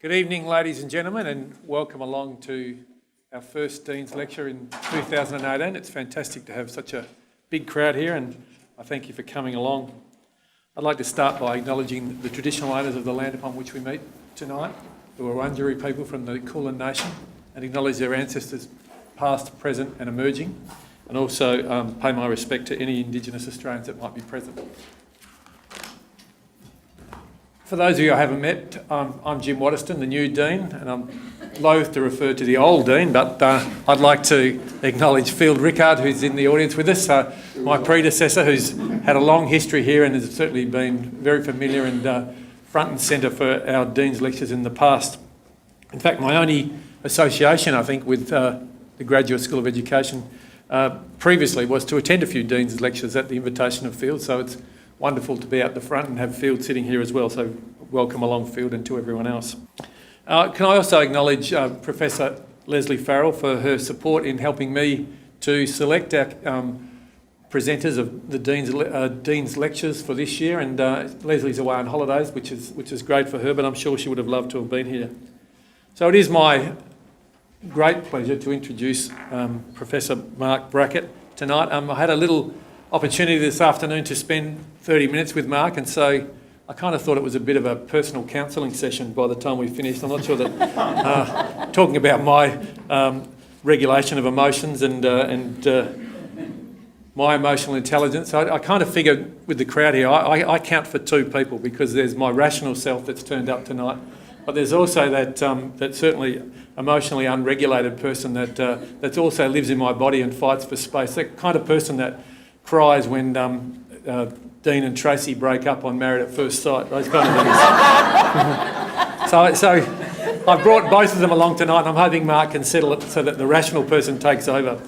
Good evening, ladies and gentlemen, and welcome along to our first Dean's Lecture in 2018. It's fantastic to have such a big crowd here, and I thank you for coming along. I'd like to start by acknowledging the traditional owners of the land upon which we meet tonight, who are Wurundjeri people from the Kulin Nation, and acknowledge their ancestors past, present and emerging, and also pay my respect to any Indigenous Australians that might be present. For those of you I haven't met, I'm Jim Waterston, the new Dean, and I'm loath to refer to the old Dean, but I'd like to acknowledge Field Rickard, who's in the audience with us, my predecessor, who's had a long history here and has certainly been very familiar and front and centre for our Dean's Lectures in the past. In fact, my only association, I think, with the Graduate School of Education previously was to attend a few Dean's Lectures at the invitation of Field, so it's wonderful to be out the front and have Field sitting here as well, so welcome along Field and to everyone else. Can I also acknowledge Professor Leslie Farrell for her support in helping me to select our presenters of the Dean's Lectures for this year, and Leslie's away on holidays, which is great for her, but I'm sure she would have loved to have been here. So it is my great pleasure to introduce Professor Marc Brackett tonight. I had a little opportunity this afternoon to spend 30 minutes with Marc, and so I kind of thought it was a bit of a personal counselling session by the time we finished. I'm not sure that talking about my regulation of emotions and my emotional intelligence, I kind of figured with the crowd here, I count for two people, because there's my rational self that's turned up tonight, but there's also that certainly emotionally unregulated person that also lives in my body and fights for space, that kind of person that cries when Dean and Tracy break up on Married at First Sight, those kind of things. So I've brought both of them along tonight, and I'm hoping Marc can settle it so that the rational person takes over.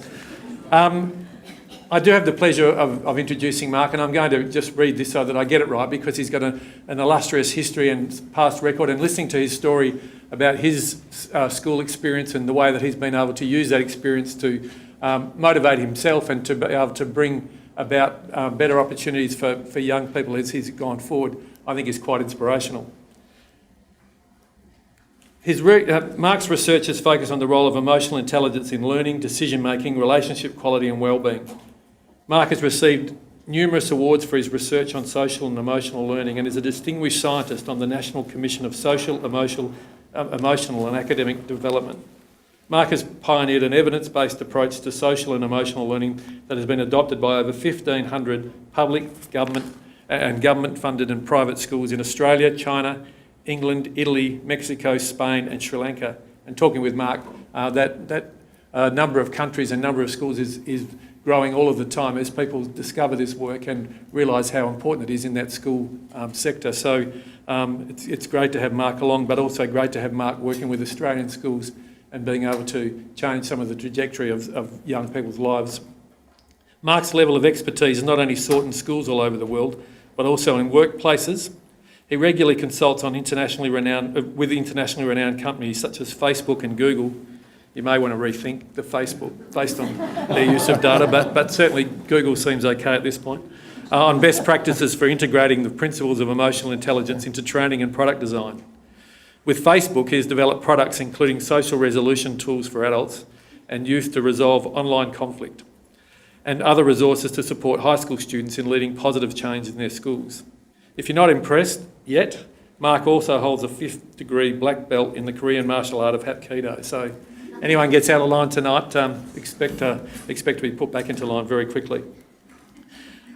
I do have the pleasure of introducing Marc, and I'm going to just read this so that I get it right, because he's got an illustrious history and past record, and listening to his story about his school experience and the way that he's been able to use that experience to motivate himself and to be able to bring about better opportunities for young people as he's gone forward, I think is quite inspirational. Marc's research has focused on the role of emotional intelligence in learning, decision-making, relationship quality and wellbeing. Marc has received numerous awards for his research on social and emotional learning, and is a distinguished scientist on the National Commission of Social, Emotional and Academic Development. Marc has pioneered an evidence-based approach to social and emotional learning that has been adopted by over 1,500 public, government-funded and private schools in Australia, China, England, Italy, Mexico, Spain and Sri Lanka. And talking with Marc, that number of countries and number of schools is growing all of the time as people discover this work and realise how important it is in that school sector. So it's great to have Marc along, but also great to have Marc working with Australian schools and being able to change some of the trajectory of young people's lives. Marc's level of expertise is not only sought in schools all over the world, but also in workplaces. He regularly consults on with internationally renowned companies such as Facebook and Google. You may want to rethink the Facebook based on their use of data, but certainly Google seems okay at this point. On best practices for integrating the principles of emotional intelligence into training and product design. With Facebook, he has developed products including social resolution tools for adults and youth to resolve online conflict, and other resources to support high school students in leading positive change in their schools. If you're not impressed yet, Marc also holds a 5th degree black belt in the Korean martial art of Hapkido. So anyone gets out of line tonight, expect to be put back into line very quickly.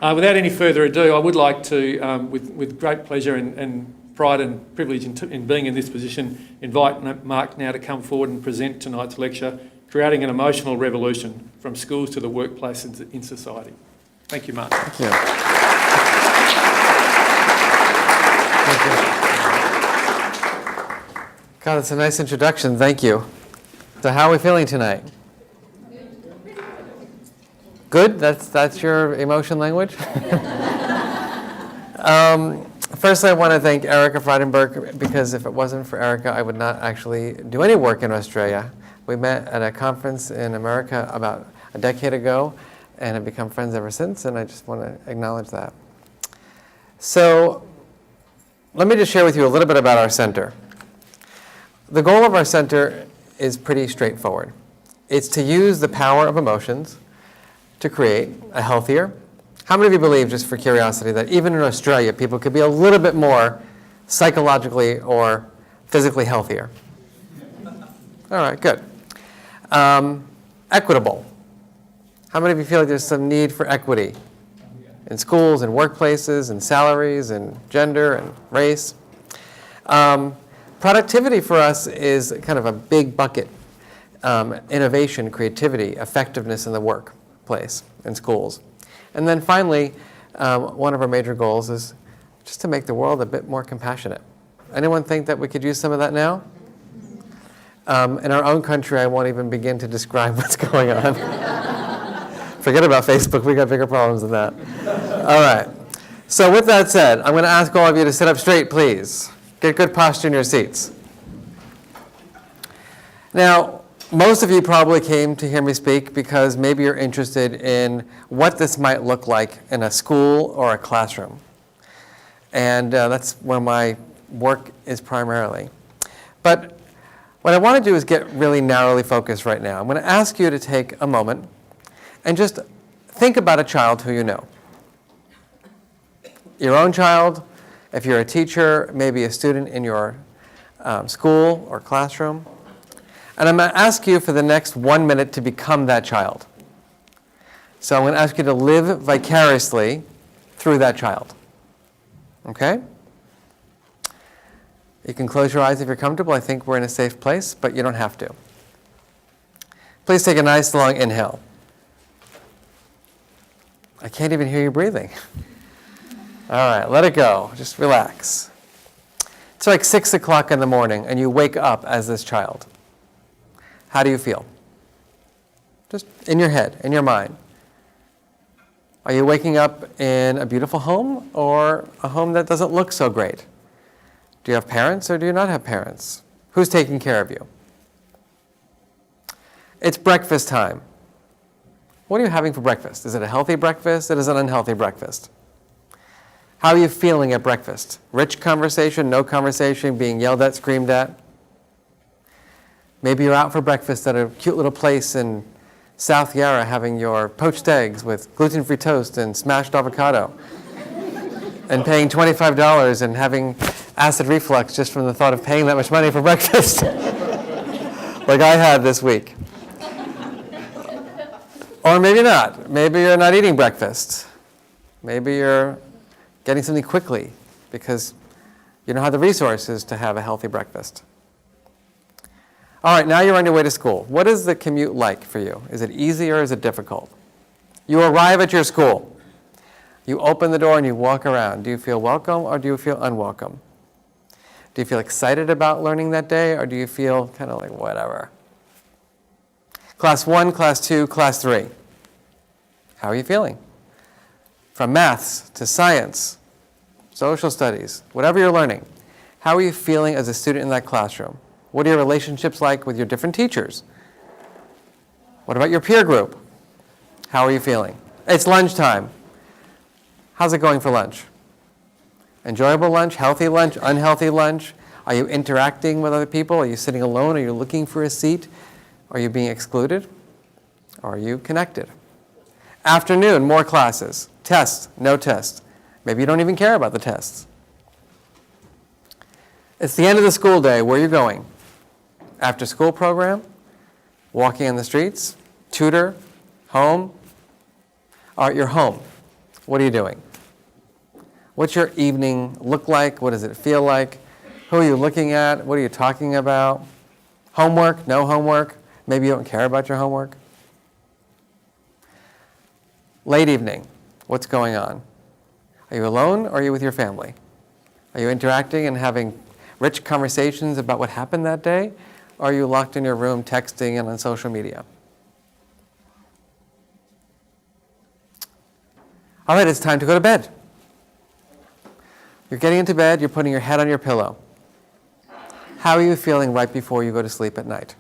Without any further ado, I would like to, with great pleasure and pride and privilege in being in this position, invite Marc now to come forward and present tonight's lecture, Creating an Emotional Revolution from Schools to the Workplace in Society. Thank you, Marc. Thank you. God, that's a nice introduction. Thank you. So how are we feeling tonight? Good? That's your emotion language? First, I want to thank Erica Freidenberg, because if it wasn't for Erica, I would not actually do any work in Australia. We met at a conference in America about a decade ago and have become friends ever since, and I just want to acknowledge that. So let me just share with you a little bit about our center. the goal of our center is pretty straightforward. It's to use the power of emotions to create a healthier. How many of you believe, just for curiosity, that even in Australia, people could be a little bit more psychologically or physically healthier? All right, good. Equitable. How many of you feel like there's some need for equity in schools and workplaces and salaries and gender and race? Productivity for us is kind of a big bucket. Innovation, creativity, effectiveness in the workplace, in schools. And then finally, one of our major goals is just to make the world a bit more compassionate. Anyone think that we could use some of that now? In our own country, I won't even begin to describe what's going on. Forget about Facebook, we got bigger problems than that. All right. So with that said, I'm going to ask all of you to sit up straight, please. Get good posture in your seats. Now, most of you probably came to hear me speak because maybe you're interested in what this might look like in a school or a classroom. And that's where my work is primarily. But what I want to do is get really narrowly focused right now. I'm going to ask you to take a moment and just think about a child who you know. Your own child, if you're a teacher, maybe a student in your school or classroom. And I'm going to ask you for the next 1 minute to become that child. So I'm going to ask you to live vicariously through that child. Okay? You can close your eyes if you're comfortable. I think we're in a safe place, but you don't have to. Please take a nice long inhale. I can't even hear you breathing. All right, let it go. Just relax. It's like 6 o'clock in the morning, and you wake up as this child. How do you feel? Just in your head, in your mind. Are you waking up in a beautiful home or a home that doesn't look so great? Do you have parents or do you not have parents? Who's taking care of you? It's breakfast time. What are you having for breakfast? Is it a healthy breakfast? It is an unhealthy breakfast. How are you feeling at breakfast? Rich conversation, no conversation, being yelled at, screamed at? Maybe you're out for breakfast at a cute little place in South Yarra having your poached eggs with gluten-free toast and smashed avocado and paying $25 and having acid reflux just from the thought of paying that much money for breakfast like I had this week. Or maybe not. Maybe you're not eating breakfast. Maybe you're getting something quickly because you don't have the resources to have a healthy breakfast. All right, now you're on your way to school. What is the commute like for you? Is it easy or is it difficult? You arrive at your school. You open the door and you walk around. Do you feel welcome or do you feel unwelcome? Do you feel excited about learning that day or do you feel kind of like whatever? Class 1, Class 2, Class 3. How are you feeling? From maths to science, social studies, whatever you're learning, how are you feeling as a student in that classroom? What are your relationships like with your different teachers? What about your peer group? How are you feeling? It's lunchtime. How's it going for lunch? Enjoyable lunch, healthy lunch, unhealthy lunch? Are you interacting with other people? Are you sitting alone? Are you looking for a seat? Are you being excluded? Are you connected? Afternoon, more classes. Tests, no tests. Maybe you don't even care about the tests. It's the end of the school day. Where are you going? After school program? Walking on the streets? Tutor? Home? All right, you're home. What are you doing? What's your evening look like? What does it feel like? Who are you looking at? What are you talking about? Homework? No homework? Maybe you don't care about your homework. Late evening. What's going on? Are you alone or are you with your family? Are you interacting and having rich conversations about what happened that day? Or are you locked in your room texting and on social media? All right, it's time to go to bed. You're getting into bed, you're putting your head on your pillow. How are you feeling right before you go to sleep at night?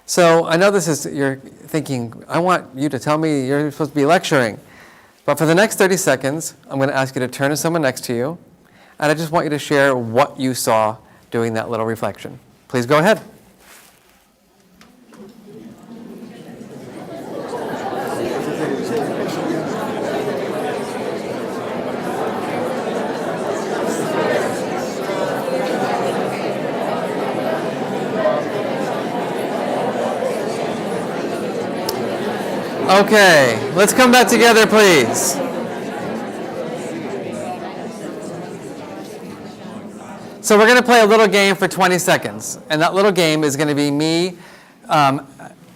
So I know you're thinking, I want you to tell me you're supposed to be lecturing. But for the next 30 seconds, I'm going to ask you to turn to someone next to you, and I just want you to share what you saw doing that little reflection. Please go ahead. Okay, let's come back together, please. So we're going to play a little game for 20 seconds. And that little game is going to be me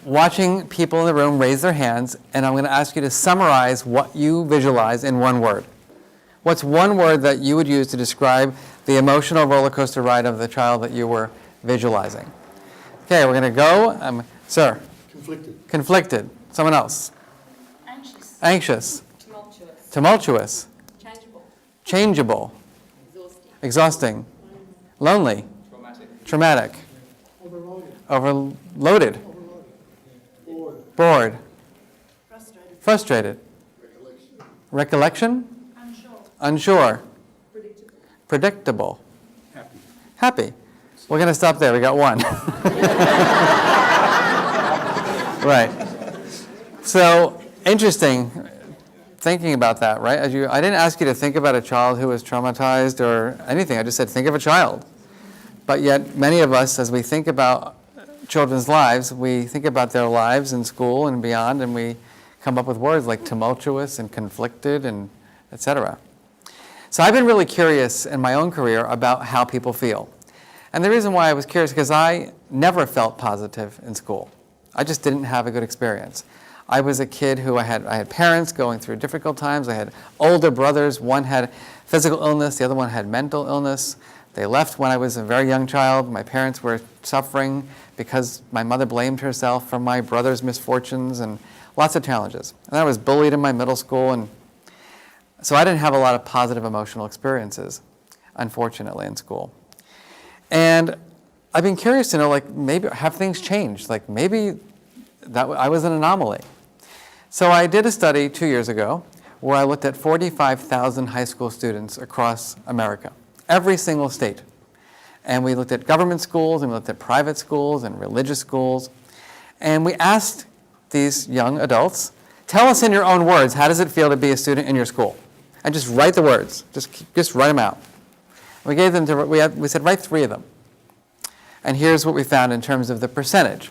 watching people in the room raise their hands, and I'm going to ask you to summarize what you visualize in one word. What's one word that you would use to describe the emotional roller coaster ride of the child that you were visualizing? Okay, we're going to go. Sir? Conflicted. Conflicted. Someone else? Anxious. Anxious. Tumultuous. Tumultuous. Changeable. Changeable. Exhausting. Exhausting. Lonely. Traumatic. Overloaded. Bored. Frustrated. Recollection. Unsure. Predictable. Happy. We're going to stop there. We got one. Right. So, interesting thinking about that, right? I didn't ask you to think about a child who was traumatized or anything. I just said think of a child. But yet, many of us, as we think about children's lives, we think about their lives in school and beyond, and we come up with words like tumultuous and conflicted and etc. So I've been really curious in my own career about how people feel. And the reason why I was curious is because I never felt positive in school. I just didn't have a good experience. I was a kid who I had parents going through difficult times. I had older brothers. One had physical illness. The other one had mental illness. They left when I was a very young child. My parents were suffering because my mother blamed herself for my brother's misfortunes and lots of challenges. And I was bullied in my middle school. And so I didn't have a lot of positive emotional experiences, unfortunately, in school. And I've been curious to know, like, maybe have things changed? Like, maybe that I was an anomaly. So I did a study 2 years ago where I looked at 45,000 high school students across America, every single state. And we looked at government schools, and we looked at private schools and religious schools. And we asked these young adults, tell us in your own words, how does it feel to be a student in your school? And just write the words. Just write them out. We gave them to, we said, write 3 of them. And here's what we found in terms of the percentage.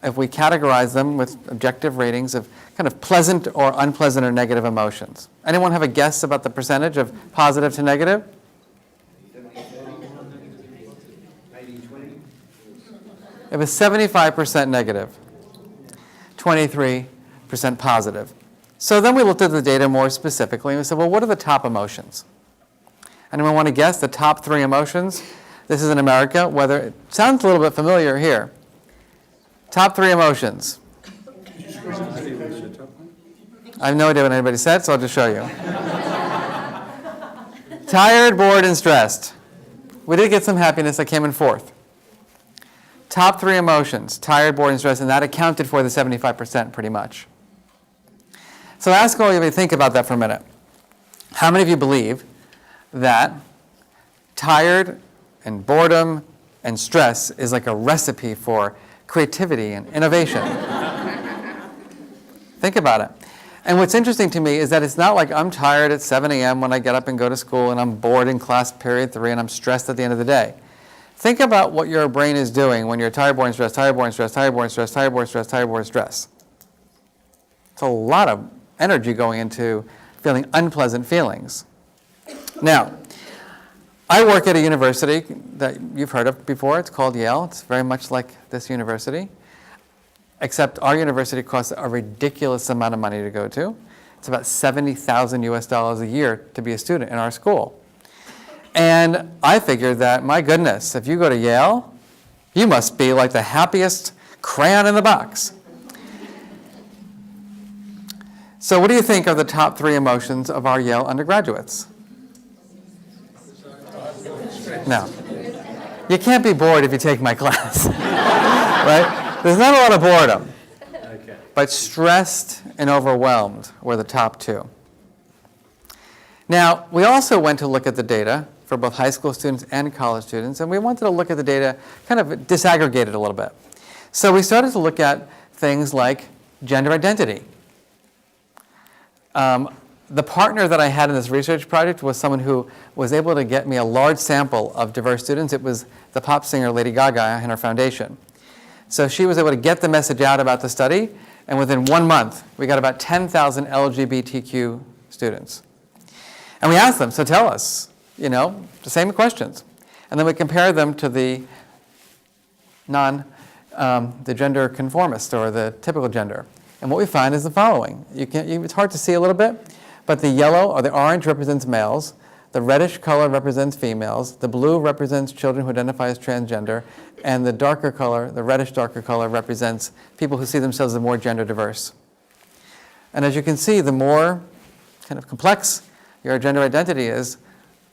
If we categorize them with objective ratings of kind of pleasant or unpleasant or negative emotions. Anyone have a guess about the percentage of positive to negative? 80-20. It was 75% negative, 23% positive. So then we looked at the data more specifically and we said, well, what are the top emotions? Anyone want to guess the top 3 emotions? This is in America, whether it sounds a little bit familiar here. Top 3 emotions. I have no idea what anybody said, so I'll just show you. Tired, bored, and stressed. We did get some happiness that came in 4th. Top 3 emotions, tired, bored, and stressed, and that accounted for the 75% pretty much. So ask all of you to think about that for a minute. How many of you believe that tired and boredom and stress is like a recipe for creativity and innovation? Think about it. And what's interesting to me is that it's not like I'm tired at 7 a.m. when I get up and go to school and I'm bored in class period 3 and I'm stressed at the end of the day. Think about what your brain is doing when you're tired, bored, and stressed, tired, bored, and stressed, tired, bored, and stressed, tired, bored, and stressed, tired, bored, and stressed. It's a lot of energy going into feeling unpleasant feelings. Now, I work at a university that you've heard of before. It's called Yale. It's very much like this university, except our university costs a ridiculous amount of money to go to. It's about $70,000 US a year to be a student in our school. And I figured that, my goodness, if you go to Yale, you must be like the happiest crayon in the box. So what do you think are the top 3 emotions of our Yale undergraduates? No. You can't be bored if you take my class, right? There's not a lot of boredom. Okay. But stressed and overwhelmed were the top 2. Now, we also went to look at the data for both high school students and college students, and we wanted to look at the data, kind of disaggregate it a little bit. So we started to look at things like gender identity. The partner that I had in this research project was someone who was able to get me a large sample of diverse students. It was the pop singer Lady Gaga and her foundation. So she was able to get the message out about the study, and within 1 month, we got about 10,000 LGBTQ students. And we asked them, so tell us, the same questions. And then we compared them to the the gender conformist, or the typical gender. And what we find is the following. It's hard to see a little bit, but the yellow or the orange represents males, the reddish color represents females, the blue represents children who identify as transgender, and the darker color, the reddish darker color, represents people who see themselves as more gender diverse. And as you can see, the more kind of complex your gender identity is,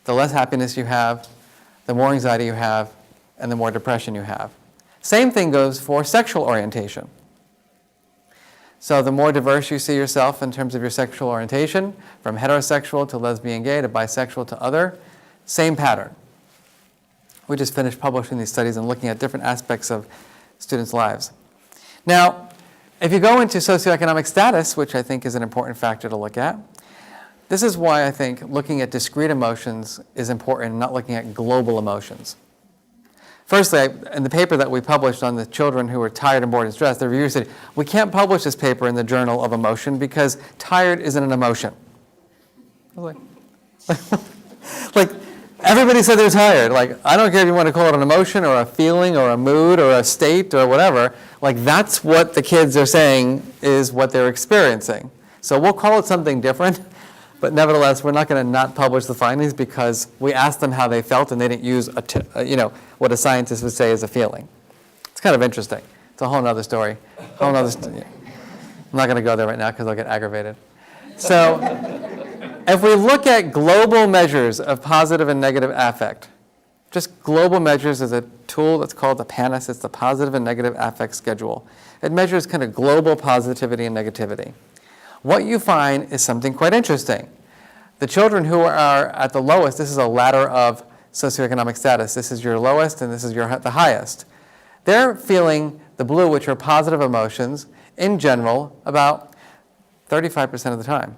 the less happiness you have, the more anxiety you have, and the more depression you have. Same thing goes for sexual orientation. So the more diverse you see yourself in terms of your sexual orientation, from heterosexual to lesbian, gay, to bisexual to other, same pattern. We just finished publishing these studies and looking at different aspects of students' lives. Now, if you go into socioeconomic status, which I think is an important factor to look at, this is why I think looking at discrete emotions is important and not looking at global emotions. Firstly, in the paper that we published on the children who were tired and bored and stressed, the reviewer said, we can't publish this paper in the Journal of Emotion because tired isn't an emotion. I was like, everybody said they're tired. Like, I don't care if you want to call it an emotion or a feeling or a mood or a state or whatever. Like, that's what the kids are saying is what they're experiencing. So we'll call it something different. But nevertheless, we're not going to not publish the findings because we asked them how they felt and they didn't use what a scientist would say is a feeling. It's kind of interesting. It's a whole other story. I'm not going to go there right now because I'll get aggravated. So if we look at global measures of positive and negative affect, just global measures is a tool that's called the PANAS. It's the Positive and Negative Affect Schedule. It measures kind of global positivity and negativity. What you find is something quite interesting. The children who are at the lowest, this is a ladder of socioeconomic status. This is your lowest and this is the highest. They're feeling the blue, which are positive emotions, in general, about 35% of the time.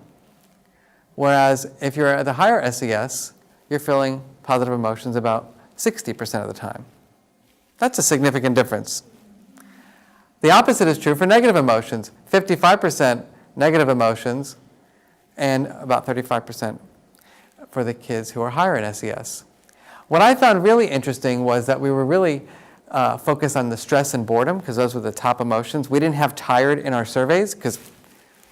Whereas if you're at the higher SES, you're feeling positive emotions about 60% of the time. That's a significant difference. The opposite is true for negative emotions. 55% negative emotions, and about 35% for the kids who are higher in SES. What I found really interesting was that we were really focused on the stress and boredom, because those were the top emotions. We didn't have tired in our surveys, because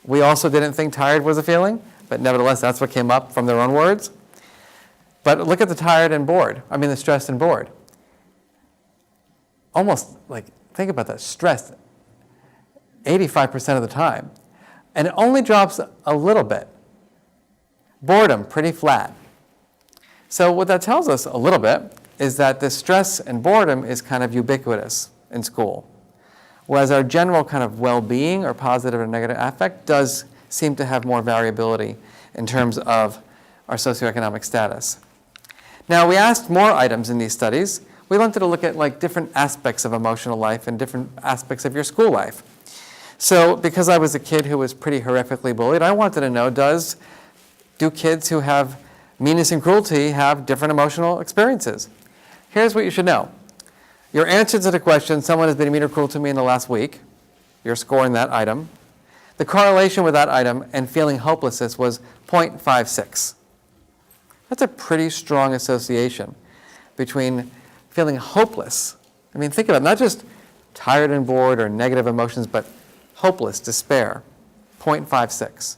we also didn't think tired was a feeling, but nevertheless, that's what came up from their own words. But look at the the stressed and bored. Almost, think about that, stressed 85% of the time. And it only drops a little bit. Boredom, pretty flat. So what that tells us a little bit is that the stress and boredom is kind of ubiquitous in school. Whereas our general kind of well-being or positive or negative affect does seem to have more variability in terms of our socioeconomic status. Now, we asked more items in these studies. We wanted to look at different aspects of emotional life and different aspects of your school life. So because I was a kid who was pretty horrifically bullied, I wanted to know, do kids who have meanness and cruelty have different emotional experiences? Here's what you should know. Your answer to the question, someone has been mean or cruel to me in the last week, you're scoring that item. The correlation with that item and feeling hopelessness was 0.56. That's a pretty strong association between feeling hopeless. Think about it, not just tired and bored or negative emotions, but hopeless, despair, 0.56.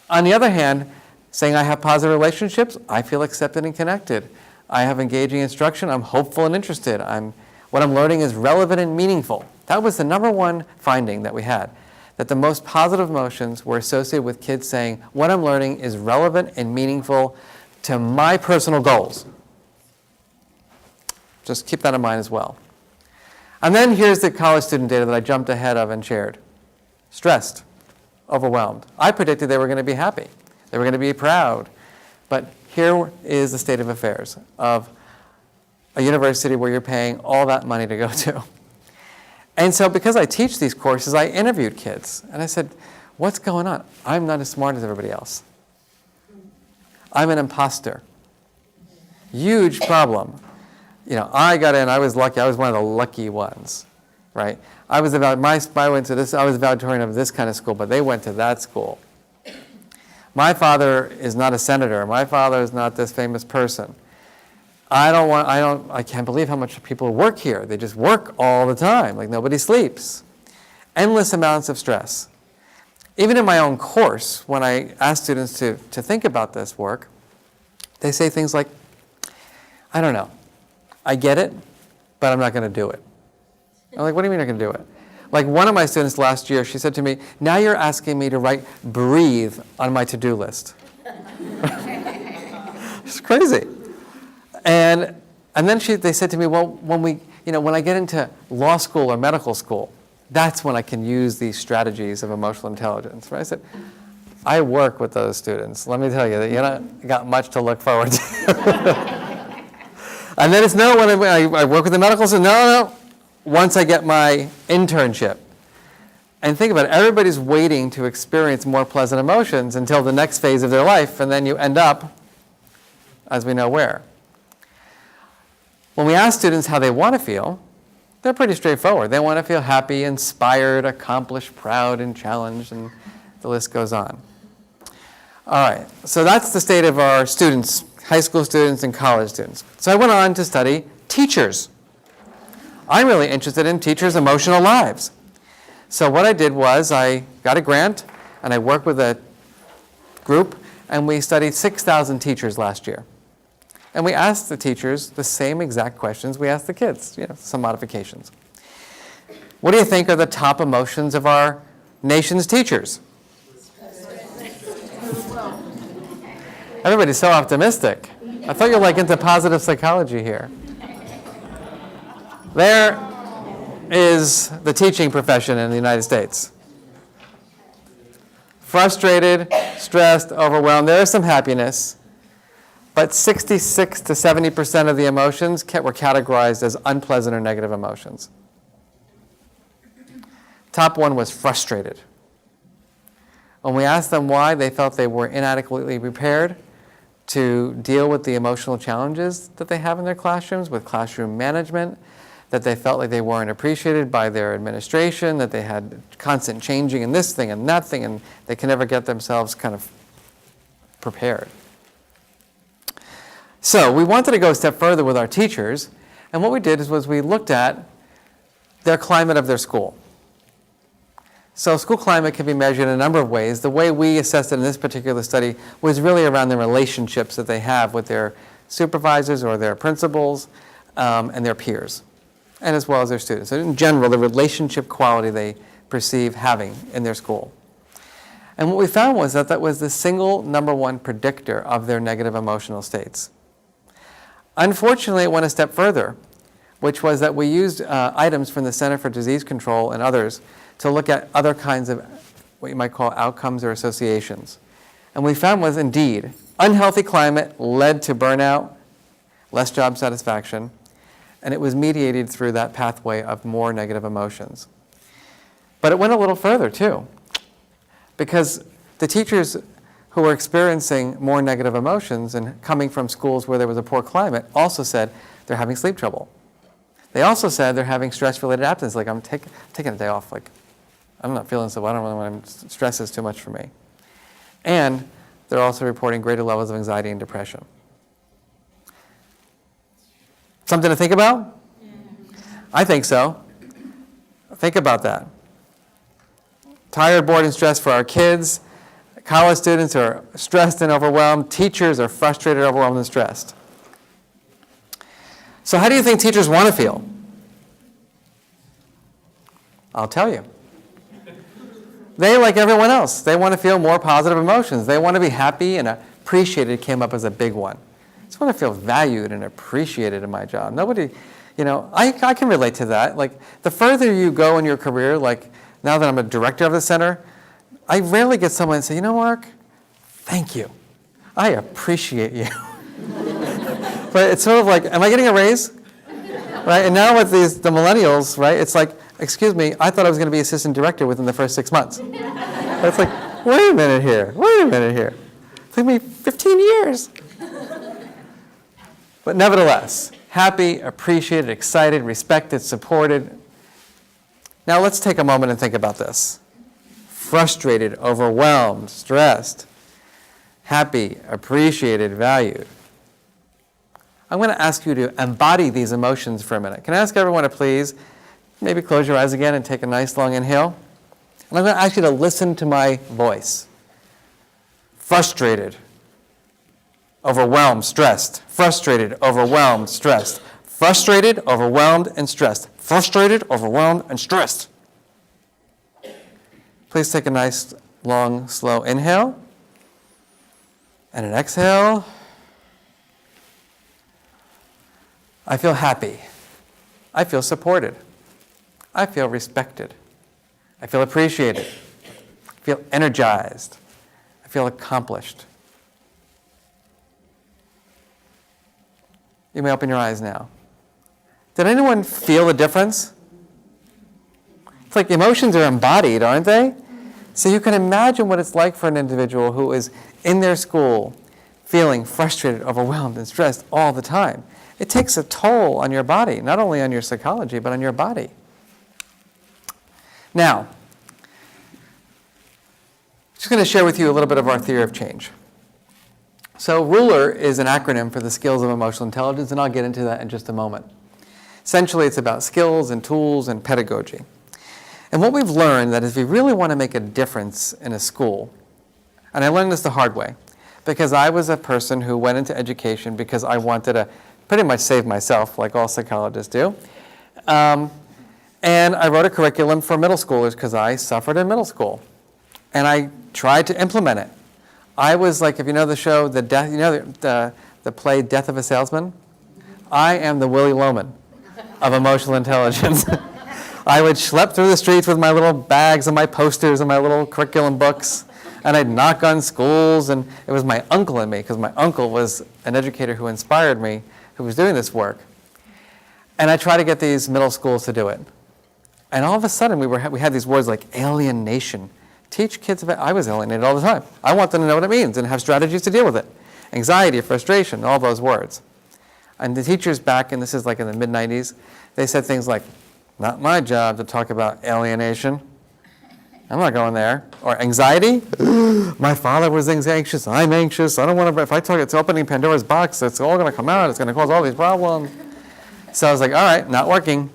On the other hand, saying I have positive relationships, I feel accepted and connected. I have engaging instruction, I'm hopeful and interested. What I'm learning is relevant and meaningful. That was the number one finding that we had, that the most positive emotions were associated with kids saying, what I'm learning is relevant and meaningful to my personal goals. Just keep that in mind as well. And then here's the college student data that I jumped ahead of and shared. Stressed, overwhelmed. I predicted they were going to be happy. They were going to be proud. But here is the state of affairs of a university where you're paying all that money to go to. And so because I teach these courses, I interviewed kids. And I said, what's going on? I'm not as smart as everybody else. I'm an imposter. Huge problem. I got in, I was lucky. I was one of the lucky ones, right? I was I went to this, I was valedictorian of this kind of school, but they went to that school. My father is not a senator. My father is not this famous person. I can't believe how much people work here. They just work all the time, like nobody sleeps. Endless amounts of stress. Even in my own course, when I ask students to think about this work, they say things like, I don't know, I get it, but I'm not going to do it. I'm like, what do you mean you're going to do it? Like one of my students last year, she said to me, now you're asking me to write breathe on my to-do list. It's crazy. And then they said to me, well, when I get into law school or medical school, that's when I can use these strategies of emotional intelligence. Right? I said, I work with those students. Let me tell you that you're not got much to look forward to. And then it's no, when I work with the medical students, no. Once I get my internship. And think about it, everybody's waiting to experience more pleasant emotions until the next phase of their life, and then you end up, as we know where. When we ask students how they want to feel, they're pretty straightforward. They want to feel happy, inspired, accomplished, proud, and challenged, and the list goes on. All right, so that's the state of our students, high school students and college students. So I went on to study teachers. I'm really interested in teachers' emotional lives. So what I did was I got a grant, and I worked with a group, and we studied 6,000 teachers last year. And we asked the teachers the same exact questions we asked the kids, some modifications. What do you think are the top emotions of our nation's teachers? Everybody's so optimistic. I thought you were into positive psychology here. There is the teaching profession in the United States. Frustrated, stressed, overwhelmed. There is some happiness. But 66 to 70% of the emotions were categorized as unpleasant or negative emotions. Top one was frustrated. When we asked them why, they felt they were inadequately prepared to deal with the emotional challenges that they have in their classrooms, with classroom management, that they felt like they weren't appreciated by their administration, that they had constant changing in this thing and that thing, and they can never get themselves kind of prepared. So we wanted to go a step further with our teachers, and what we did was we looked at their climate of their school. So school climate can be measured in a number of ways. The way we assessed it in this particular study was really around the relationships that they have with their supervisors or their principals and their peers, and as well as their students. So in general, the relationship quality they perceive having in their school. And what we found was that that was the single number one predictor of their negative emotional states. Unfortunately, it went a step further, which was that we used items from the Center for Disease Control and others to look at other kinds of what you might call outcomes or associations. And we found was indeed, unhealthy climate led to burnout, less job satisfaction, and it was mediated through that pathway of more negative emotions. But it went a little further too, because the teachers who were experiencing more negative emotions and coming from schools where there was a poor climate also said they're having sleep trouble. They also said they're having stress-related absence, like I'm taking a day off, like I'm not feeling so well, I don't really want to, stress is too much for me. And they're also reporting greater levels of anxiety and depression. Something to think about? I think so. Think about that. Tired, bored, and stressed for our kids. College students are stressed and overwhelmed. Teachers are frustrated, overwhelmed, and stressed. So how do you think teachers want to feel? I'll tell you. They, like everyone else, they want to feel more positive emotions. They want to be happy, and appreciated came up as a big one. I just want to feel valued and appreciated in my job. Nobody, I can relate to that. Like, the further you go in your career, like now that I'm a director of the center, I rarely get someone and say, Marc, thank you. I appreciate you. But it's sort of like, am I getting a raise? Right? And now with the millennials, right, it's like, excuse me, I thought I was going to be assistant director within the first 6 months. But it's like, wait a minute here. It took me 15 years. But nevertheless, happy, appreciated, excited, respected, supported. Now let's take a moment and think about this. Frustrated, overwhelmed, stressed, happy, appreciated, valued. I'm going to ask you to embody these emotions for a minute. Can I ask everyone to please maybe close your eyes again and take a nice long inhale? And I'm going to ask you to listen to my voice. Frustrated, overwhelmed, stressed. Frustrated, overwhelmed, stressed. Frustrated, overwhelmed, and stressed. Frustrated, overwhelmed, and stressed. Please take a nice, long, slow inhale and an exhale. I feel happy. I feel supported. I feel respected. I feel appreciated. I feel energized. I feel accomplished. You may open your eyes now. Did anyone feel the difference? It's like emotions are embodied, aren't they? So you can imagine what it's like for an individual who is in their school feeling frustrated, overwhelmed, and stressed all the time. It takes a toll on your body, not only on your psychology, but on your body. Now, I'm just going to share with you a little bit of our theory of change. So RULER is an acronym for the skills of emotional intelligence, and I'll get into that in just a moment. Essentially, it's about skills and tools and pedagogy. And what we've learned that if we really want to make a difference in a school, and I learned this the hard way, because I was a person who went into education because I wanted to pretty much save myself, like all psychologists do. And I wrote a curriculum for middle schoolers because I suffered in middle school. And I tried to implement it. I was like, if you know the show, the play Death of a Salesman? I am the Willy Loman of emotional intelligence. I would schlep through the streets with my little bags and my posters and my little curriculum books, and I'd knock on schools, and it was my uncle and me, because my uncle was an educator who inspired me, who was doing this work. And I tried to get these middle schools to do it. And all of a sudden, we had these words like alienation. Teach kids about, I was alienated all the time. I want them to know what it means and have strategies to deal with it. Anxiety, frustration, all those words. And the teachers back, and this is like in the mid-90s, they said things like, not my job to talk about alienation. I'm not going there. Or anxiety. My father was anxious. I'm anxious. I don't want to, if I talk, it's opening Pandora's box. It's all going to come out. It's going to cause all these problems. So I was like, all right, not working.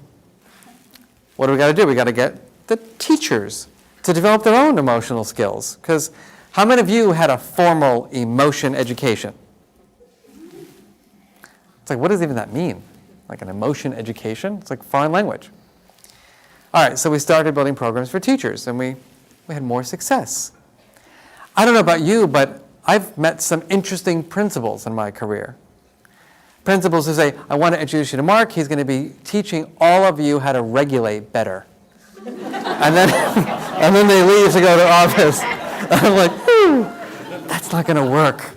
What do we got to do? We got to get the teachers to develop their own emotional skills. Because how many of you had a formal emotion education? It's like, what does even that mean? Like an emotion education? It's like foreign language. All right, so we started building programs for teachers, and we had more success. I don't know about you, but I've met some interesting principals in my career. Principals who say, I want to introduce you to Marc. He's going to be teaching all of you how to regulate better. and then they leave to go to office. I'm like, that's not going to work.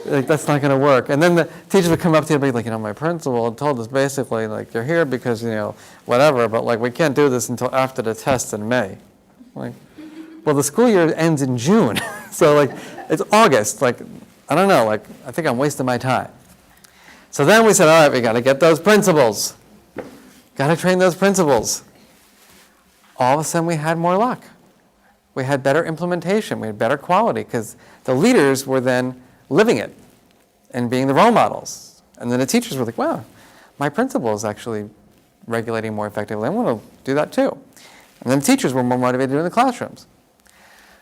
Like, that's not going to work. And then the teachers would come up to you and be like, my principal told us basically, like, you're here because, whatever, but, like, we can't do this until after the test in May. Like, well, the school year ends in June. So, like, it's August. Like, I don't know. Like, I think I'm wasting my time. So then we said, all right, we got to get those principals. Got to train those principals. All of a sudden, we had more luck. We had better implementation. We had better quality because the leaders were then living it and being the role models. And then the teachers were like, wow, my principal is actually regulating more effectively. I want to do that too. And then the teachers were more motivated to do it in the classrooms.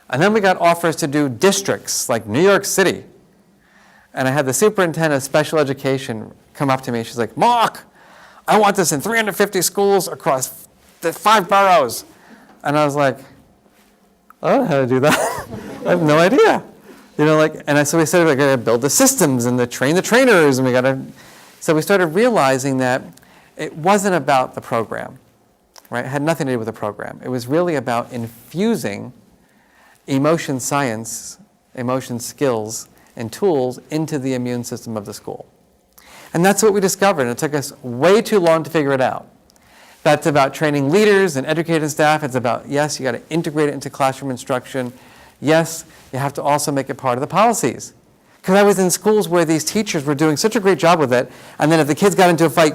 And then we got offers to do districts like New York City. And I had the superintendent of special education come up to me. She's like, Marc, I want this in 350 schools across the 5 boroughs. And I was like, I don't know how to do that. I have no idea. So we said we got to build the systems and train the trainers, and so we started realizing that it wasn't about the program, right? It had nothing to do with the program. It was really about infusing emotion science, emotion skills and tools into the immune system of the school. And that's what we discovered, and it took us way too long to figure it out. That's about training leaders and educating staff. It's about, yes, you got to integrate it into classroom instruction. Yes, you have to also make it part of the policies. Because I was in schools where these teachers were doing such a great job with it, and then if the kids got into a fight,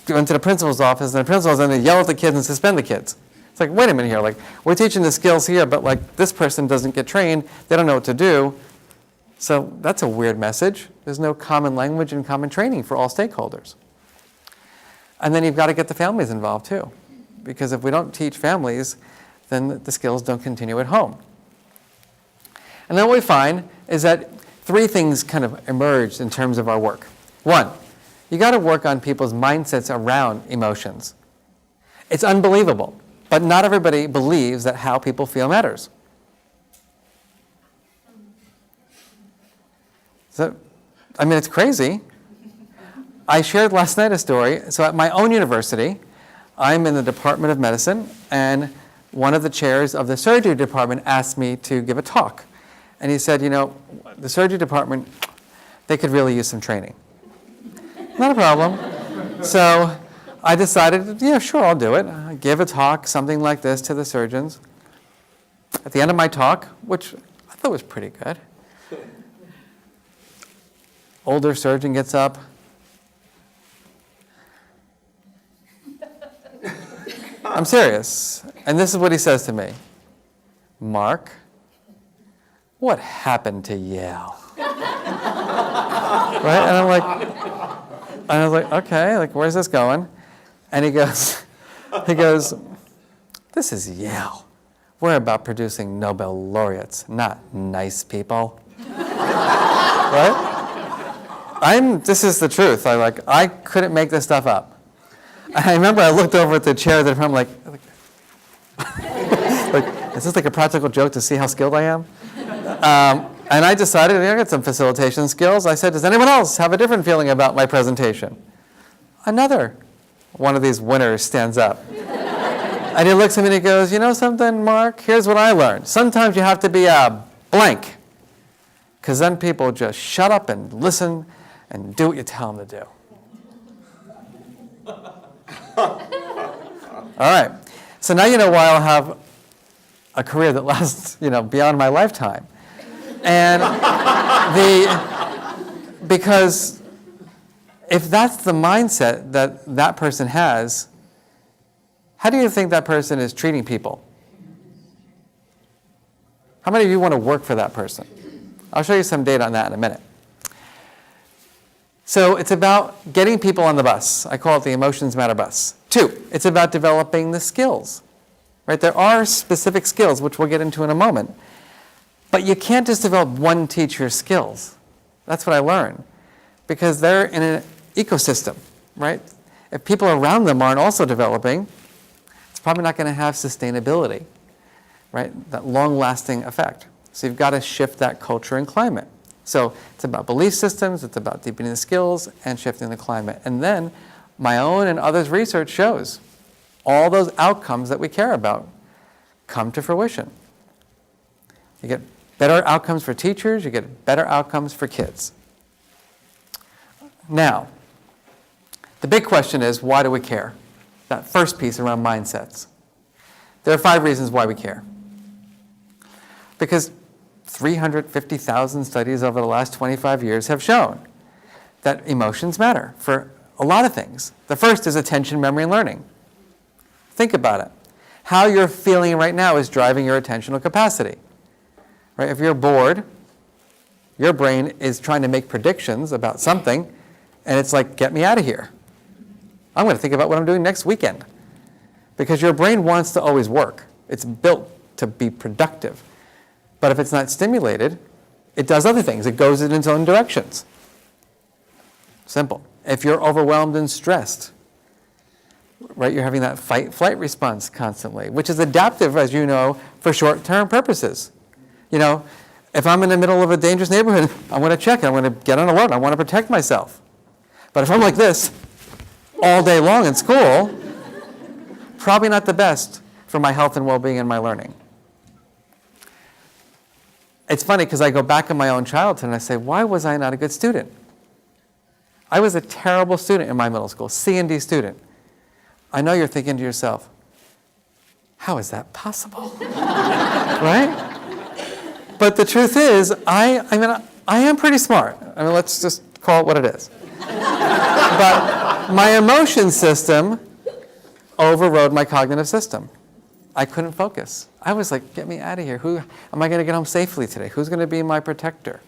go into the principal's office, and the principal's going to yell at the kids and suspend the kids. It's like, wait a minute here, like, we're teaching the skills here, but like this person doesn't get trained, they don't know what to do. So that's a weird message. There's no common language and common training for all stakeholders. And then you've got to get the families involved too. Because if we don't teach families, then the skills don't continue at home. And then what we find is that 3 things kind of emerged in terms of our work. 1, you got to work on people's mindsets around emotions. It's unbelievable, but not everybody believes that how people feel matters. So, I mean, it's crazy. I shared last night a story. So at my own university, I'm in the Department of Medicine, and one of the chairs of the surgery department asked me to give a talk. And he said, you know, the surgery department, they could really use some training. Not a problem. So I decided, yeah, sure, I'll do it. I give a talk, something like this, to the surgeons. At the end of my talk, which I thought was pretty good, older surgeon gets up. I'm serious. And this is what he says to me. Marc, what happened to Yale? Right? And I was like, okay, like, where's this going? And he goes, this is Yale. We're about producing Nobel laureates, not nice people. Right? This is the truth. I couldn't make this stuff up. I remember I looked over at the chair that I'm like, is this like a practical joke to see how skilled I am? And I decided, I got some facilitation skills. I said, does anyone else have a different feeling about my presentation? Another one of these winners stands up. And he looks at me and he goes, you know something, Marc? Here's what I learned. Sometimes you have to be a blank, because then people just shut up and listen and do what you tell them to do. All right. So now you know why I'll have a career that lasts, beyond my lifetime. And because if that's the mindset that person has, how do you think that person is treating people? How many of you want to work for that person? I'll show you some data on that in a minute. So it's about getting people on the bus. I call it the Emotions Matter bus. 2, it's about developing the skills. Right? There are specific skills, which we'll get into in a moment. But you can't just develop one teacher's skills. That's what I learned. Because they're in an ecosystem, right? If people around them aren't also developing, it's probably not going to have sustainability, right? That long-lasting effect. So you've got to shift that culture and climate. So it's about belief systems, it's about deepening the skills, and shifting the climate. And then my own and others' research shows all those outcomes that we care about come to fruition. You get better outcomes for teachers, you get better outcomes for kids. Now, the big question is, why do we care? That first piece around mindsets. There are 5 reasons why we care. Because 350,000 studies over the last 25 years have shown that emotions matter for a lot of things. The first is attention, memory, and learning. Think about it. How you're feeling right now is driving your attentional capacity. Right? If you're bored, your brain is trying to make predictions about something, and it's like, get me out of here. I'm going to think about what I'm doing next weekend. Because your brain wants to always work. It's built to be productive. But if it's not stimulated, it does other things. It goes in its own directions. Simple. If you're overwhelmed and stressed, right, you're having that fight-flight response constantly, which is adaptive, as you know, for short-term purposes. If I'm in the middle of a dangerous neighborhood, I'm going to check. I'm going to get on alert. I want to protect myself. But if I'm like this all day long in school, probably not the best for my health and well-being and my learning. it's funny because I go back in my own childhood and I say, why was I not a good student? I was a terrible student in my middle school, C and D student. I know you're thinking to yourself, how is that possible? Right? But the truth is, I am pretty smart. I mean, let's just call it what it is. But my emotion system overrode my cognitive system. I couldn't focus. I was like, get me out of here. Who am I going to get home safely today? Who's going to be my protector?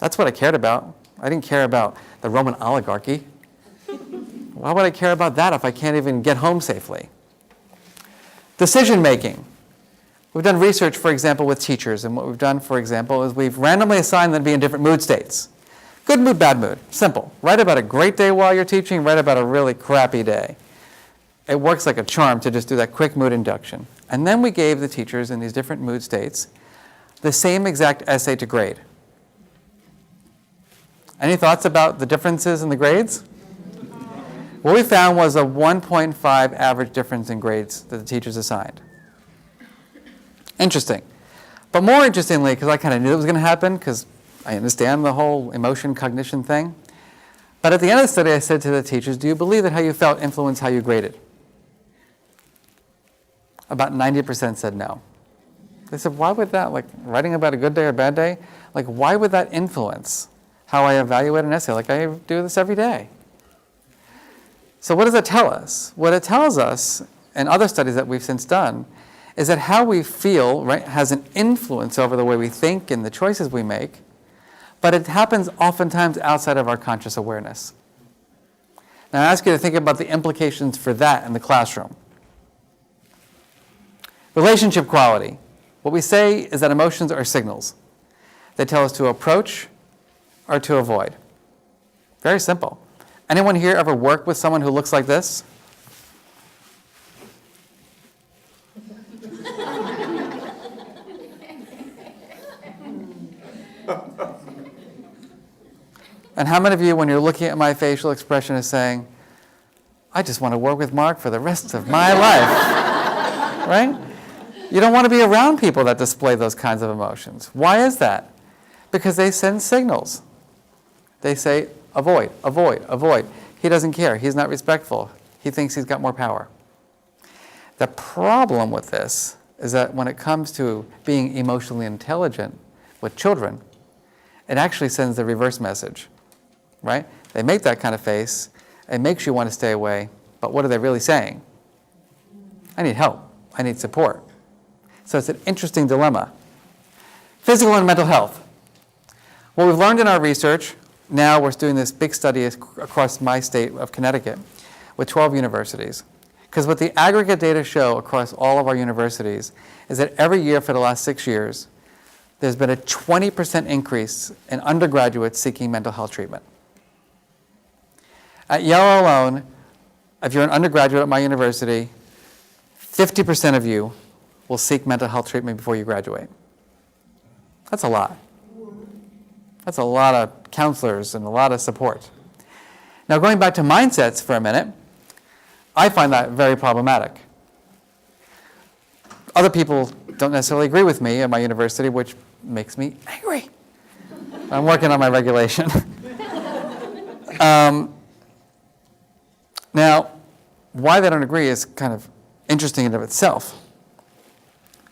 That's what I cared about. I didn't care about the Roman oligarchy. Why would I care about that if I can't even get home safely? Decision making. We've done research, for example, with teachers, and what we've done, for example, is we've randomly assigned them to be in different mood states. Good mood, bad mood. Simple. Write about a great day while you're teaching, write about a really crappy day. It works like a charm to just do that quick mood induction. And then we gave the teachers in these different mood states the same exact essay to grade. Any thoughts about the differences in the grades? What we found was a 1.5 average difference in grades that the teachers assigned. Interesting. But more interestingly, because I kind of knew it was going to happen, because I understand the whole emotion cognition thing. But at the end of the study, I said to the teachers, do you believe that how you felt influenced how you graded? About 90% said no. They said, why would that, like writing about a good day or bad day, like why would that influence how I evaluate an essay? Like I do this every day. So what does that tell us? What it tells us, and other studies that we've since done, is that how we feel, right, has an influence over the way we think and the choices we make, but it happens oftentimes outside of our conscious awareness. Now I ask you to think about the implications for that in the classroom. Relationship quality. What we say is that emotions are signals. They tell us to approach or to avoid. Very simple. Anyone here ever work with someone who looks like this? And how many of you, when you're looking at my facial expression, is saying, I just want to work with Marc for the rest of my life, right? You don't want to be around people that display those kinds of emotions. Why is that? Because they send signals. They say, avoid, avoid, avoid. He doesn't care. He's not respectful. He thinks he's got more power. The problem with this is that when it comes to being emotionally intelligent with children, it actually sends the reverse message, right? They make that kind of face. It makes you want to stay away. But what are they really saying? I need help. I need support. So it's an interesting dilemma. Physical and mental health. What we've learned in our research, now we're doing this big study across my state of Connecticut with 12 universities. Because what the aggregate data show across all of our universities is that every year for the last 6 years, there's been a 20% increase in undergraduates seeking mental health treatment. At Yale alone, if you're an undergraduate at my university, 50% of you will seek mental health treatment before you graduate. That's a lot. That's a lot of counselors and a lot of support. Now going back to mindsets for a minute, I find that very problematic. Other people don't necessarily agree with me at my university, which makes me angry. I'm working on my regulation. Now, why they don't agree is kind of interesting in and of itself.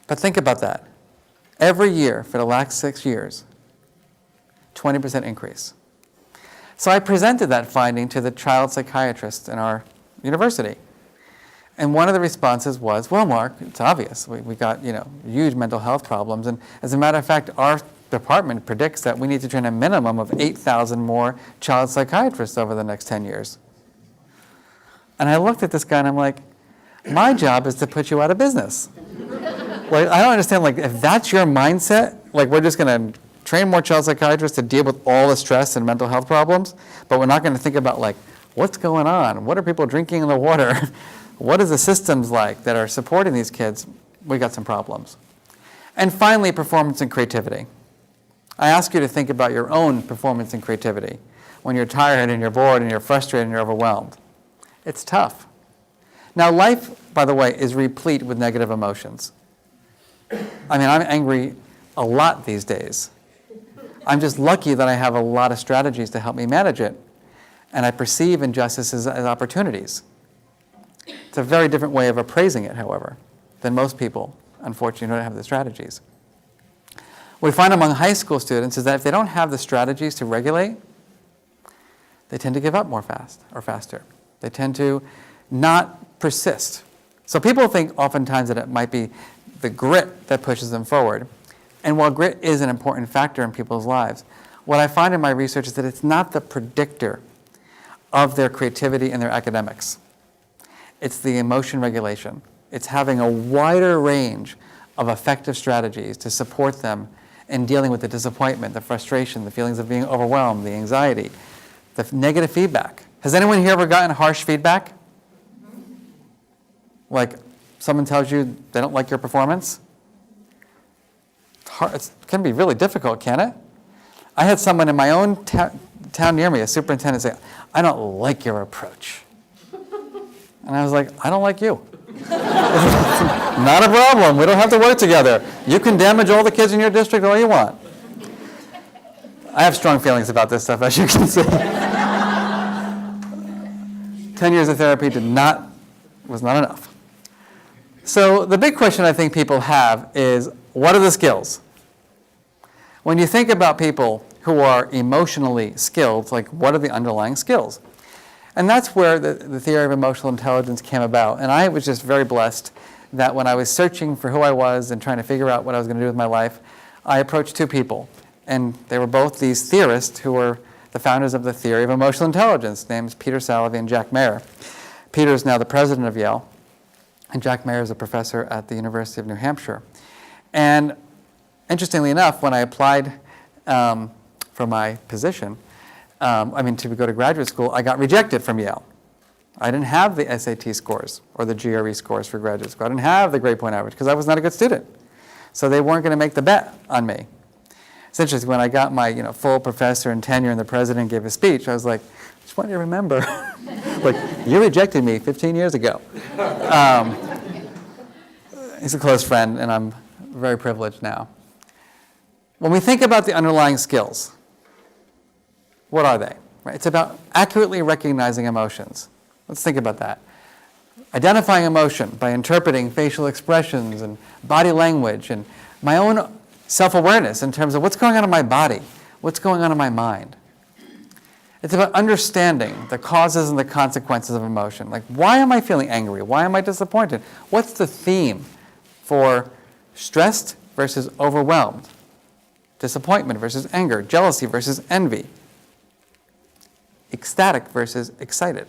But think about that. Every year for the last 6 years, 20% increase. So I presented that finding to the child psychiatrist in our university. And one of the responses was, well, Marc, it's obvious. We got, huge mental health problems. And as a matter of fact, our department predicts that we need to train a minimum of 8,000 more child psychiatrists over the next 10 years. And I looked at this guy and I'm like, my job is to put you out of business. Like, I don't understand, like, if that's your mindset, like, we're just going to train more child psychiatrists to deal with all the stress and mental health problems, but we're not going to think about, like, what's going on? What are people drinking in the water? What is the systems like that are supporting these kids? We got some problems. And finally, performance and creativity. I ask you to think about your own performance and creativity when you're tired and you're bored and you're frustrated and you're overwhelmed. It's tough. Now, life, by the way, is replete with negative emotions. I mean, I'm angry a lot these days. I'm just lucky that I have a lot of strategies to help me manage it, and I perceive injustices as opportunities. It's a very different way of appraising it, however, than most people, unfortunately, who don't have the strategies. What we find among high school students is that if they don't have the strategies to regulate, they tend to give up more faster. They tend to not persist. So people think oftentimes that it might be the grit that pushes them forward. And while grit is an important factor in people's lives, what I find in my research is that it's not the predictor of their creativity and their academics. It's the emotion regulation. It's having a wider range of effective strategies to support them in dealing with the disappointment, the frustration, the feelings of being overwhelmed, the anxiety, the negative feedback. Has anyone here ever gotten harsh feedback? Like someone tells you they don't like your performance? It can be really difficult, can't it? I had someone in my own town near me, a superintendent, say, "I don't like your approach." And I was like, "I don't like you." Not a problem. We don't have to work together. You can damage all the kids in your district all you want. I have strong feelings about this stuff, as you can see. 10 years of therapy was not enough. So the big question I think people have is, what are the skills? When you think about people who are emotionally skilled, like what are the underlying skills? And that's where the theory of emotional intelligence came about. And I was just very blessed that when I was searching for who I was and trying to figure out what I was going to do with my life, I approached two people. And they were both these theorists who were the founders of the theory of emotional intelligence, named Peter Salovey and Jack Mayer. Peter is now the president of Yale, and Jack Mayer is a professor at the University of New Hampshire. And interestingly enough, when I applied for my position, to go to graduate school, I got rejected from Yale. I didn't have the SAT scores or the GRE scores for graduate school. I didn't have the grade point average because I was not a good student. So they weren't going to make the bet on me. It's interesting, when I got my full professor and tenure and the president gave a speech, I was like, just want you to remember, like, you rejected me 15 years ago. He's a close friend, and I'm very privileged now. When we think about the underlying skills, what are they? Right? It's about accurately recognizing emotions. Let's think about that. Identifying emotion by interpreting facial expressions and body language and my own self-awareness in terms of what's going on in my body, what's going on in my mind. It's about understanding the causes and the consequences of emotion. Like, why am I feeling angry? Why am I disappointed? What's the theme for stressed versus overwhelmed? Disappointment versus anger, jealousy versus envy, ecstatic versus excited.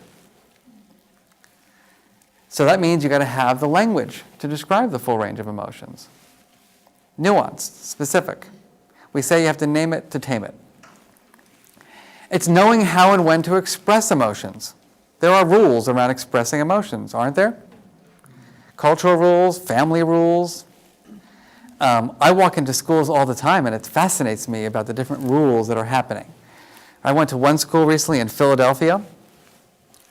So that means you've got to have the language to describe the full range of emotions. Nuanced, specific. We say you have to name it to tame it. It's knowing how and when to express emotions. There are rules around expressing emotions, aren't there? Cultural rules, family rules. I walk into schools all the time, and it fascinates me about the different rules that are happening. I went to one school recently in Philadelphia,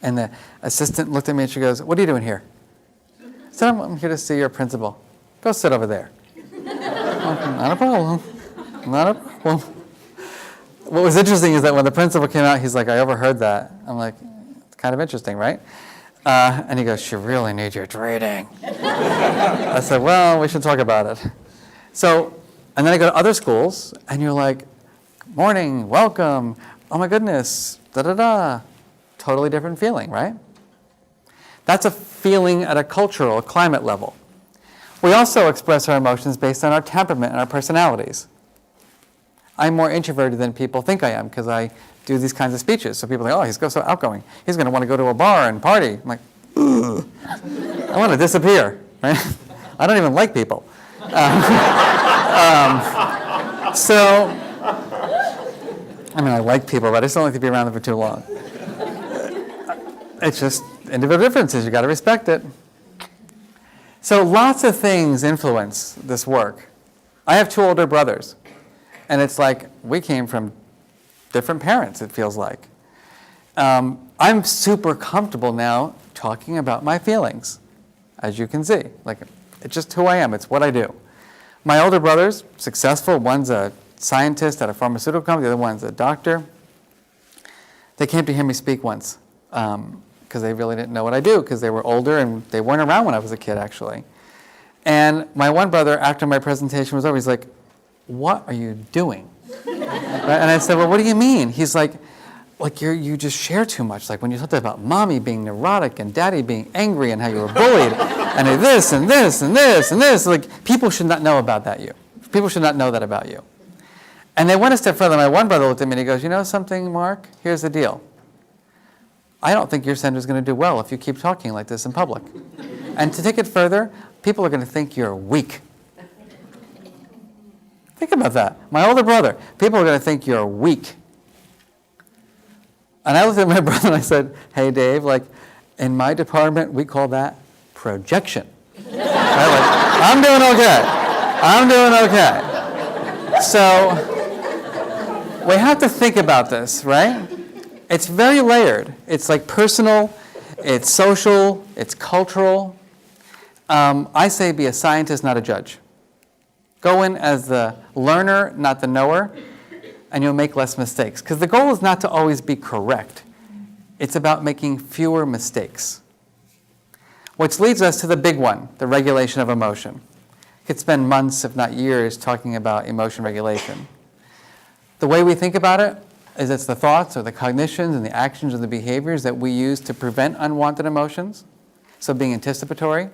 and the assistant looked at me and she goes, "What are you doing here?" I said, "I'm here to see your principal." "Go sit over there." Not a problem. Not a problem. What was interesting is that when the principal came out, he's like, "I overheard that." I'm like, "It's kind of interesting, right?" And he goes, "She really needs your training." I said, "Well, we should talk about it." So, and then I go to other schools, and you're like, "Morning, welcome, oh my goodness, da-da-da." Totally different feeling, right? That's a feeling at a cultural, climate level. We also express our emotions based on our temperament and our personalities. I'm more introverted than people think I am because I do these kinds of speeches. So people think, "Oh, he's so outgoing. He's going to want to go to a bar and party." I'm like, ugh. I want to disappear, right? I don't even like people. I like people, but I just don't like to be around them for too long. It's just individual differences. You got to respect it. So lots of things influence this work. I have two older brothers, and it's like we came from different parents, it feels like. I'm super comfortable now talking about my feelings, as you can see. Like, it's just who I am. It's what I do. My older brothers, successful. One's a scientist at a pharmaceutical company. The other one's a doctor. They came to hear me speak once because they really didn't know what I do because they were older and they weren't around when I was a kid, actually. And my one brother, after my presentation was over, he's like, "What are you doing?" Right? And I said, "Well, what do you mean?" He's like you just share too much. Like when you talked about mommy being neurotic and daddy being angry and how you were bullied and this and this and this and this. Like people should not know about that you. People should not know that about you. And they went a step further. My one brother looked at me and he goes, "You know something, Mark? Here's the deal. I don't think your center's going to do well if you keep talking like this in public. And to take it further, people are going to think you're weak." Think about that. My older brother, people are going to think you're weak. And I looked at my brother and I said, "Hey, Dave, like in my department, we call that projection." Right? Like, I'm doing okay. I'm doing okay. So we have to think about this, right? It's very layered. It's like personal, it's social, it's cultural. I say be a scientist, not a judge. Go in as the learner, not the knower, and you'll make less mistakes. Because the goal is not to always be correct. It's about making fewer mistakes. Which leads us to the big one, the regulation of emotion. You could spend months, if not years, talking about emotion regulation. The way we think about it is it's the thoughts or the cognitions and the actions or the behaviors that we use to prevent unwanted emotions. So being anticipatory,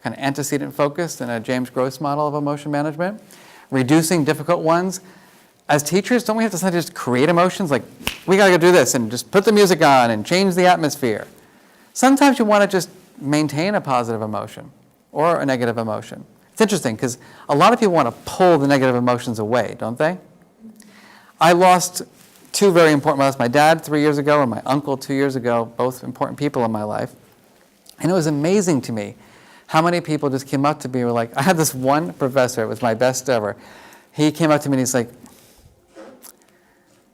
kind of antecedent focused in a James Gross model of emotion management. Reducing difficult ones. As teachers, don't we have to sometimes just create emotions? Like, we gotta go do this and just put the music on and change the atmosphere. Sometimes you want to just maintain a positive emotion or a negative emotion. It's interesting because a lot of people want to pull the negative emotions away, don't they? I lost two very important, I lost my dad 3 years ago and my uncle 2 years ago, both important people in my life. And it was amazing to me how many people just came up to me and were like, I had this one professor, it was my best ever. He came up to me and he's like,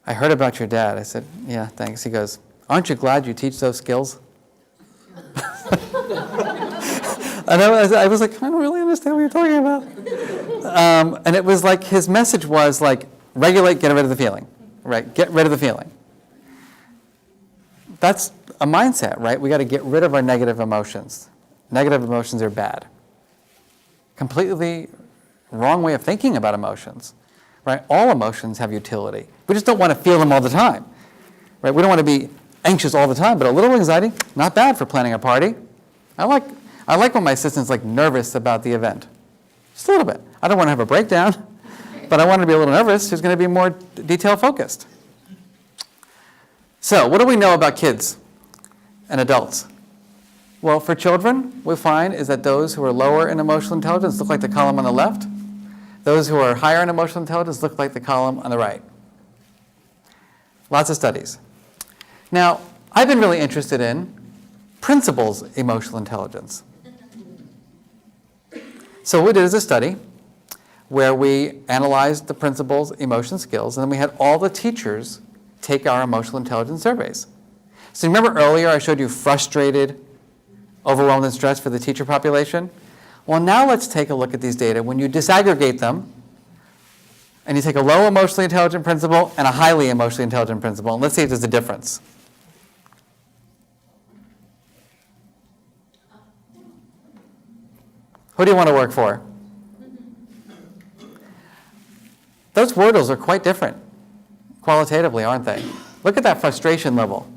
"I heard about your dad." I said, "Yeah, thanks." He goes, "Aren't you glad you teach those skills?" And I was like, "I don't really understand what you're talking about." And it was like, his message was like, regulate, get rid of the feeling, right? Get rid of the feeling. That's a mindset, right? We got to get rid of our negative emotions. Negative emotions are bad. Completely wrong way of thinking about emotions, right? All emotions have utility. We just don't want to feel them all the time, right? We don't want to be anxious all the time, but a little anxiety, not bad for planning a party. I like when my assistant's like nervous about the event. Just a little bit. I don't want to have a breakdown, but I want her to be a little nervous. She's going to be more detail focused. So, what do we know about kids and adults? Well, for children, we find is that those who are lower in emotional intelligence look like the column on the left. Those who are higher in emotional intelligence look like the column on the right. Lots of studies. Now, I've been really interested in principals' emotional intelligence. So what we did is a study where we analyzed the principals' emotion skills, and then we had all the teachers take our emotional intelligence surveys. So remember earlier I showed you frustrated, overwhelmed, and stressed for the teacher population? Well, now let's take a look at these data. When you disaggregate them, and you take a low emotionally intelligent principal and a highly emotionally intelligent principal, and let's see if there's a difference. Who do you want to work for? Those Wordles are quite different, qualitatively, aren't they? Look at that frustration level.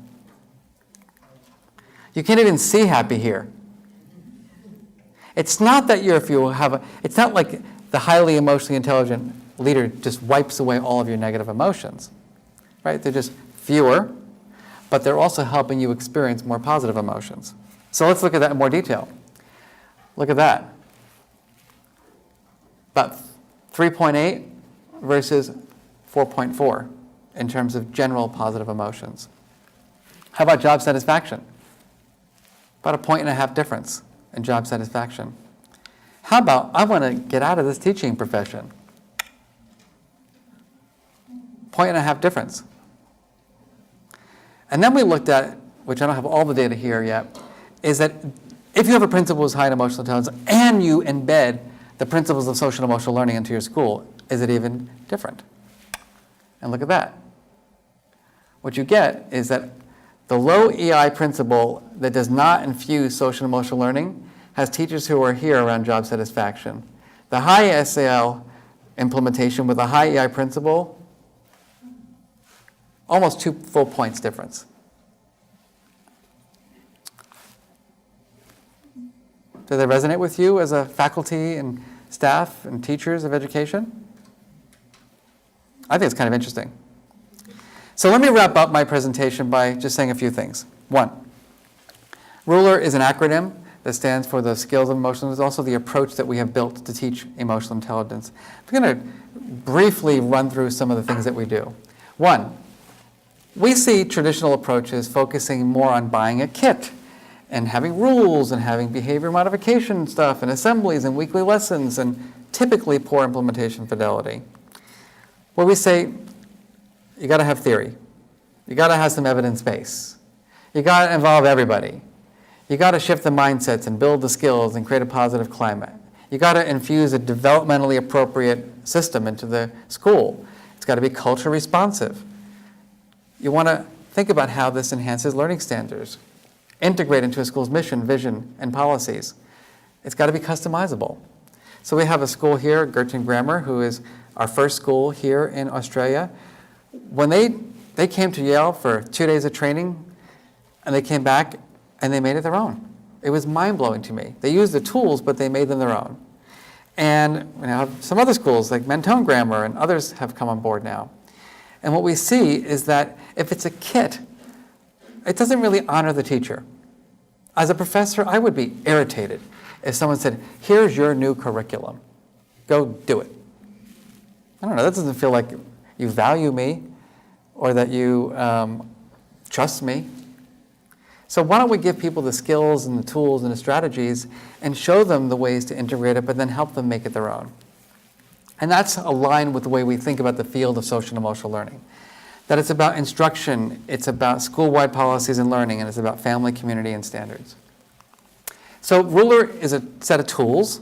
You can't even see happy here. It's not that it's not like the highly emotionally intelligent leader just wipes away all of your negative emotions, right? They're just fewer, but they're also helping you experience more positive emotions. So let's look at that in more detail. Look at that. About 3.8 versus 4.4 in terms of general positive emotions. How about job satisfaction? About 1.5 points difference in job satisfaction. How about, I want to get out of this teaching profession? 1.5 points difference. And then we looked at, which I don't have all the data here yet, is that if you have a principal who's high in emotional intelligence and you embed the principles of social and emotional learning into your school, is it even different? And look at that. What you get is that the low EI principle that does not infuse social and emotional learning has teachers who are here around job satisfaction. The high SAL implementation with a high EI principle, almost 2 full points difference. Do they resonate with you as a faculty and staff and teachers of education? I think it's kind of interesting. So let me wrap up my presentation by just saying a few things. 1, RULER is an acronym that stands for the skills of emotion. It's also the approach that we have built to teach emotional intelligence. I'm going to briefly run through some of the things that we do. 1, we see traditional approaches focusing more on buying a kit and having rules and having behavior modification stuff and assemblies and weekly lessons and typically poor implementation fidelity. Where we say, you got to have theory. You got to have some evidence base. You got to involve everybody. You got to shift the mindsets and build the skills and create a positive climate. You got to infuse a developmentally appropriate system into the school. It's got to be culture responsive. You want to think about how this enhances learning standards. Integrate into a school's mission, vision, and policies. It's got to be customizable. So we have a school here, Girton Grammar, who is our first school here in Australia. When they came to Yale for 2 days of training, and they came back and they made it their own. It was mind-blowing to me. They used the tools, but they made them their own. And we now have some other schools like Mentone Grammar and others have come on board now. And what we see is that if it's a kit, it doesn't really honor the teacher. As a professor, I would be irritated if someone said, here's your new curriculum. Go do it. I don't know, that doesn't feel like you value me or that you trust me. So why don't we give people the skills and the tools and the strategies and show them the ways to integrate it, but then help them make it their own. And that's aligned with the way we think about the field of social and emotional learning. That it's about instruction, it's about school-wide policies and learning, and it's about family, community, and standards. So RULER is a set of tools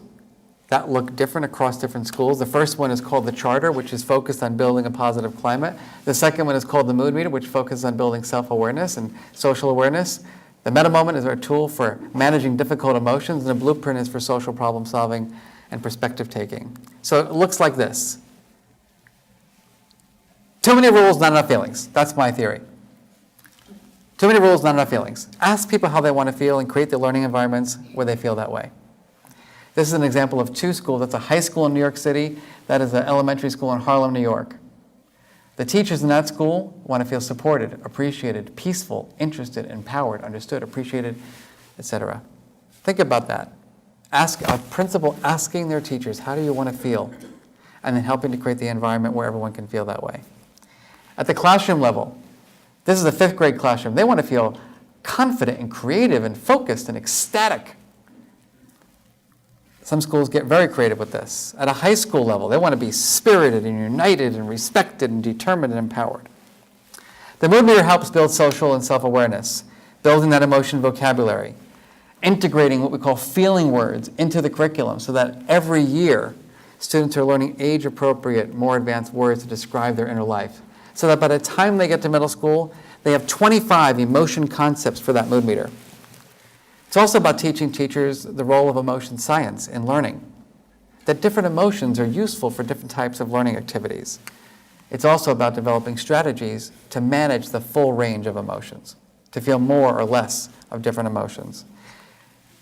that look different across different schools. The first one is called the Charter, which is focused on building a positive climate. The second one is called the Mood Meter, which focuses on building self-awareness and social awareness. The Meta Moment is our tool for managing difficult emotions, and the Blueprint is for social problem solving and perspective taking. So it looks like this. Too many rules, not enough feelings. That's my theory. Too many rules, not enough feelings. Ask people how they want to feel and create the learning environments where they feel that way. This is an example of 2 schools. That's a high school in New York City. That is an elementary school in Harlem, New York. The teachers in that school want to feel supported, appreciated, peaceful, interested, empowered, understood, appreciated, etc. Think about that. Ask a principal asking their teachers, how do you want to feel? And then helping to create the environment where everyone can feel that way. At the classroom level, this is a 5th grade classroom. They want to feel confident and creative and focused and ecstatic. Some schools get very creative with this. At a high school level, they want to be spirited and united and respected and determined and empowered. The Mood Meter helps build social and self-awareness, building that emotion vocabulary, integrating what we call feeling words into the curriculum so that every year students are learning age-appropriate, more advanced words to describe their inner life. So that by the time they get to middle school, they have 25 emotion concepts for that Mood Meter. It's also about teaching teachers the role of emotion science in learning, that different emotions are useful for different types of learning activities. It's also about developing strategies to manage the full range of emotions, to feel more or less of different emotions.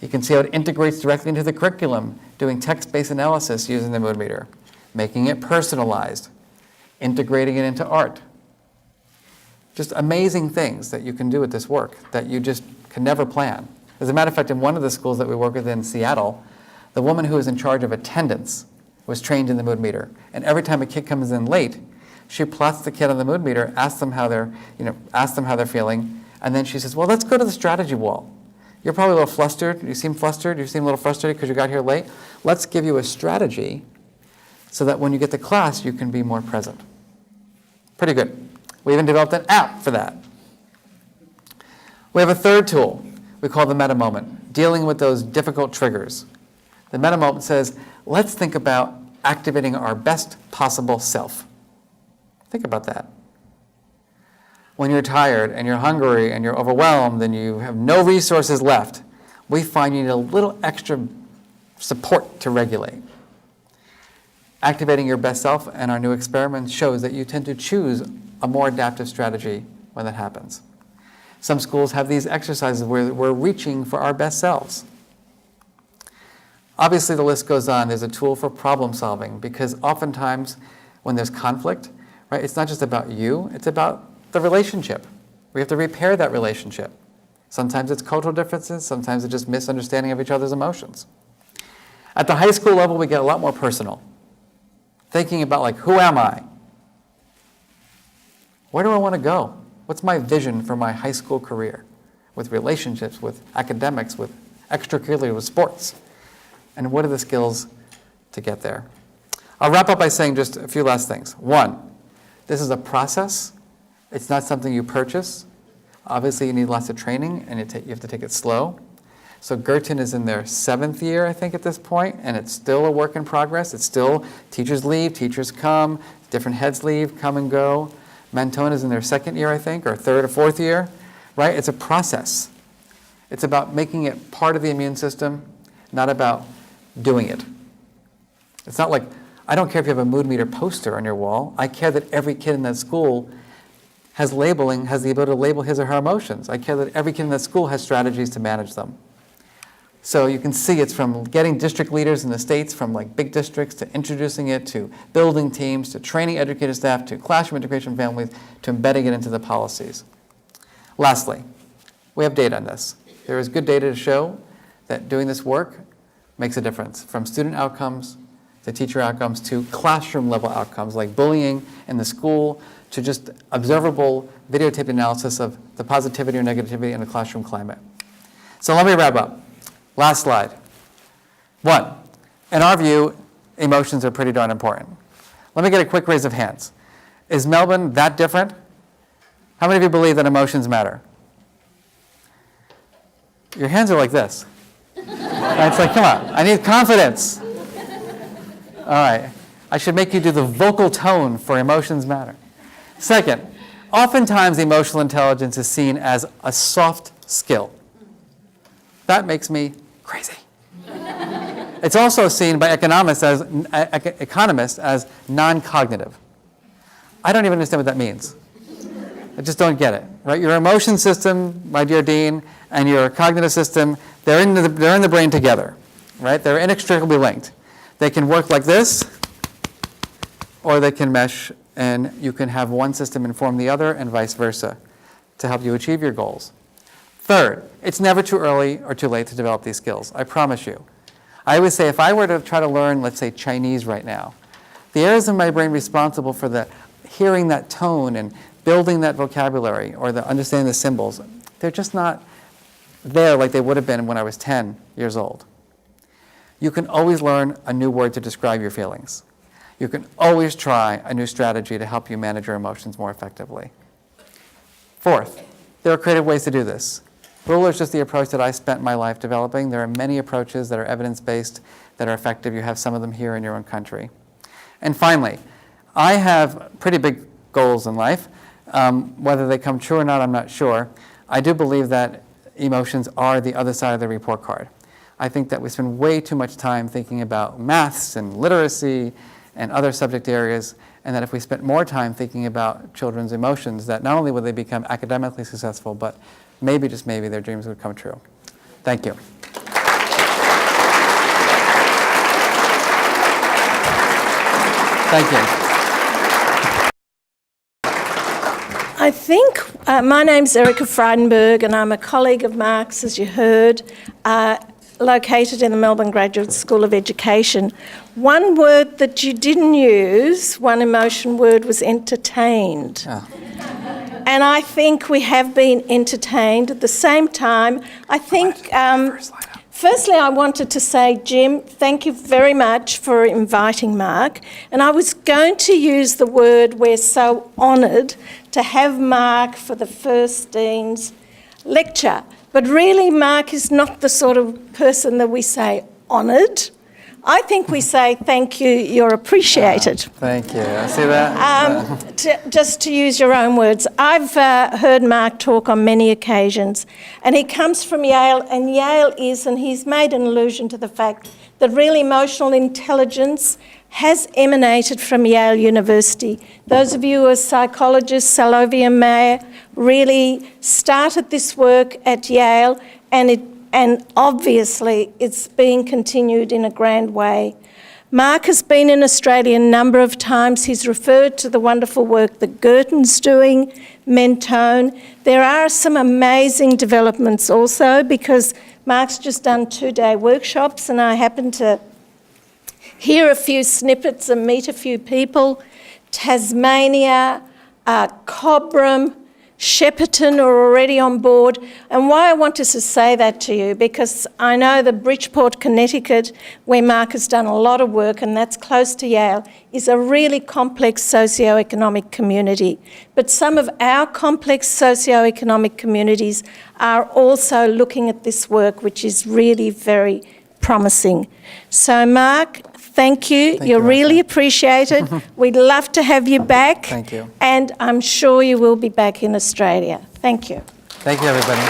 You can see how it integrates directly into the curriculum, doing text-based analysis using the Mood Meter, making it personalized, integrating it into art. Just amazing things that you can do with this work that you just can never plan. As a matter of fact, in one of the schools that we work with in Seattle, the woman who was in charge of attendance was trained in the Mood Meter. And every time a kid comes in late, she plots the kid on the Mood Meter, asks them how they're feeling, and then she says, well, let's go to the strategy wall. You're probably a little flustered. You seem flustered. You seem a little frustrated because you got here late. Let's give you a strategy so that when you get to class, you can be more present. Pretty good. We even developed an app for that. We have a third tool we call the Meta Moment, dealing with those difficult triggers. The meta moment says, let's think about activating our best possible self. Think about that. When you're tired and you're hungry and you're overwhelmed and you have no resources left, we find you need a little extra support to regulate. Activating your best self and our new experiment shows that you tend to choose a more adaptive strategy when that happens. Some schools have these exercises where we're reaching for our best selves. Obviously, the list goes on. There's a tool for problem solving because oftentimes when there's conflict, right, it's not just about you, it's about the relationship. We have to repair that relationship. Sometimes it's cultural differences, sometimes it's just misunderstanding of each other's emotions. At the high school level, we get a lot more personal. Thinking about, like, who am I? Where do I want to go? What's my vision for my high school career? With relationships, with academics, with extracurricular, with sports. And what are the skills to get there? I'll wrap up by saying just a few last things. One, this is a process. It's not something you purchase. Obviously, you need lots of training, and you have to take it slow. So Girton is in their 7th year, I think, at this point, and it's still a work in progress. It's still teachers leave, teachers come, different heads leave, come and go. Mentone is in their 2nd year, I think, or 3rd or 4th year, right? It's a process. It's about making it part of the immune system, not about doing it. It's not like, I don't care if you have a mood meter poster on your wall. I care that every kid in that school has the ability to label his or her emotions. I care that every kid in that school has strategies to manage them. So you can see it's from getting district leaders in the states from like big districts to introducing it to building teams to training educator staff to classroom integration families to embedding it into the policies. Lastly, we have data on this. There is good data to show that doing this work makes a difference from student outcomes to teacher outcomes to classroom level outcomes like bullying in the school to just observable videotaped analysis of the positivity or negativity in the classroom climate. So let me wrap up. Last slide. 1, in our view, emotions are pretty darn important. Let me get a quick raise of hands. Is Melbourne that different? How many of you believe that emotions matter? Your hands are like this. It's like, come on, I need confidence. All right, I should make you do the vocal tone for emotions matter. Second, oftentimes emotional intelligence is seen as a soft skill. That makes me crazy. It's also seen by economists as non-cognitive. I don't even understand what that means. I just don't get it. Right? Your emotion system, my dear Dean, and your cognitive system, they're in the brain together. Right? They're inextricably linked. They can work like this, or they can mesh, and you can have one system inform the other, and vice versa, to help you achieve your goals. Third, it's never too early or too late to develop these skills. I promise you. I always say if I were to try to learn, let's say, Chinese right now, the areas of my brain responsible for hearing that tone and building that vocabulary or the understanding the symbols, they're just not there like they would have been when I was 10 years old. You can always learn a new word to describe your feelings. You can always try a new strategy to help you manage your emotions more effectively. Fourth, there are creative ways to do this. Ruler is just the approach that I spent my life developing. There are many approaches that are evidence-based, that are effective. You have some of them here in your own country. And finally, I have pretty big goals in life. Whether they come true or not, I'm not sure. I do believe that emotions are the other side of the report card. I think that we spend way too much time thinking about maths and literacy and other subject areas, and that if we spent more time thinking about children's emotions, that not only would they become academically successful, but maybe, just maybe, their dreams would come true. Thank you. Thank you. I think my name's Erica Frydenberg, and I'm a colleague of Marc's, as you heard, located in the Melbourne Graduate School of Education. One word that you didn't use, one emotion word, was entertained. Oh. And I think we have been entertained. At the same time, I think, firstly, I wanted to say, Jim, thank you very much for inviting Marc. And I was going to use the word, we're so honoured to have Marc for the First Dean's lecture. But really, Marc is not the sort of person that we say honoured. I think we say thank you, you're appreciated. Thank you. See that? Just to use your own words, I've heard Marc talk on many occasions, and he comes from Yale, and Yale is, and he's made an allusion to the fact that real emotional intelligence has emanated from Yale University. Those of you who are psychologists, Salovia Mayer, really started this work at Yale, and obviously it's being continued in a grand way. Marc has been in Australia a number of times. He's referred to the wonderful work that Girton's doing, Mentone. There are some amazing developments also, because Marc's just done 2-day workshops, and I happened to hear a few snippets and meet a few people. Tasmania, Cobram, Shepparton are already on board. And why I want to say that to you, because I know that Bridgeport, Connecticut, where Marc has done a lot of work, and that's close to Yale, is a really complex socio-economic community. But some of our complex socio-economic communities are also looking at this work, which is really very promising. So Marc, thank you. You're really appreciated. We'd love to have you back. Thank you. And I'm sure you will be back in Australia. Thank you. Thank you, everybody.